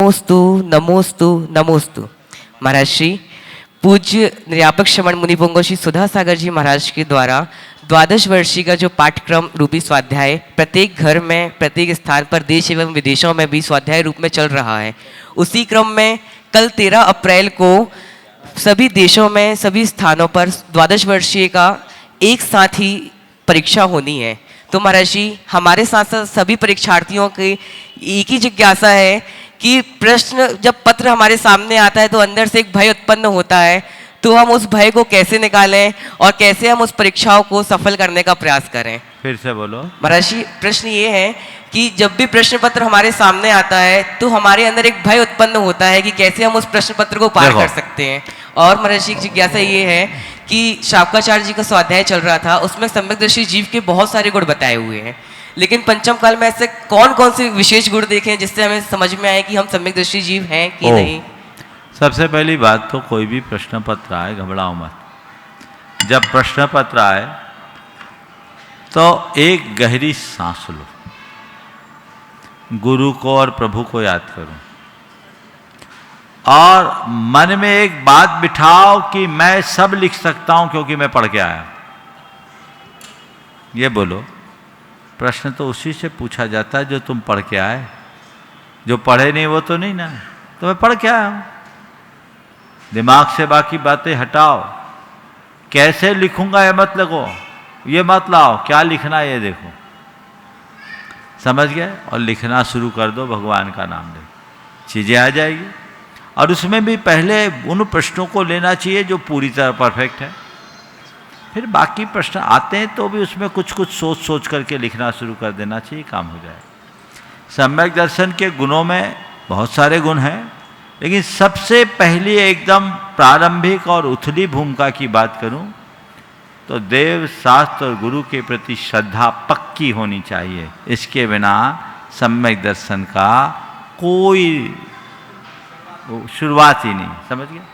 नमोस्तु नमोस्तु नमोस्तु। महाराज श्री पूज्य निर्यापक श्रवण मुनि पुंगव श्री सुधा सागर जी महाराज के द्वारा 12 वर्षीय का जो पाठ्यक्रम रूपी स्वाध्याय प्रत्येक घर में प्रत्येक स्थान पर देश एवं विदेशों में भी स्वाध्याय रूप में चल रहा है, उसी क्रम में कल 13 अप्रैल को सभी देशों में सभी स्थानों पर 12 वर्षीय का एक साथ ही परीक्षा होनी है। तो महाराज जी हमारे साथ साथ सभी परीक्षार्थियों की एक ही जिज्ञासा है कि प्रश्न जब पत्र हमारे सामने आता है तो अंदर से एक भय उत्पन्न होता है, तो हम उस भय को कैसे निकालें और कैसे हम उस परीक्षाओं को सफल करने का प्रयास करें। फिर से बोलो। महाराज जी प्रश्न ये है कि जब भी प्रश्न पत्र हमारे सामने आता है तो हमारे अंदर एक भय उत्पन्न होता है कि कैसे हम उस प्रश्न पत्र को पार कर सकते हैं। और महाराज जी की जिज्ञासा ये है कि शावकाचार्य जी का स्वाध्याय चल रहा था, उसमें सम्यकदर्शी जीव के बहुत सारे गुण बताए हुए हैं, लेकिन पंचम काल में ऐसे कौन कौन से विशेष गुण देखें जिससे हमें समझ में आए कि हम सम्यकदर्शी जीव हैं कि नहीं। सबसे पहली बात तो कोई भी प्रश्न पत्र आए घबराओ मत। जब प्रश्न पत्र आए तो एक गहरी सांस लो, गुरु को और प्रभु को याद करो और मन में एक बात बिठाओ कि मैं सब लिख सकता हूं क्योंकि मैं पढ़ के आया। ये बोलो, प्रश्न तो उसी से पूछा जाता है जो तुम पढ़ के आए, जो पढ़े नहीं वो तो नहीं ना। तो मैं पढ़ के आया हूं, दिमाग से बाकी बातें हटाओ। कैसे लिखूंगा ये मत लगो, ये मत लाओ, क्या लिखना है ये देखो, समझ गए। और लिखना शुरू कर दो, भगवान का नाम ले, चीजें आ जाएगी। और उसमें भी पहले उन प्रश्नों को लेना चाहिए जो पूरी तरह परफेक्ट है, फिर बाकी प्रश्न आते हैं तो भी उसमें कुछ कुछ सोच सोच करके लिखना शुरू कर देना चाहिए, काम हो जाए। सम्यक दर्शन के गुणों में बहुत सारे गुण हैं, लेकिन सबसे पहली एकदम प्रारंभिक और उथली भूमिका की बात करूं तो देव शास्त्र और गुरु के प्रति श्रद्धा पक्की होनी चाहिए। इसके बिना सम्यक दर्शन का कोई शुरुआत ही नहीं, समझ गए।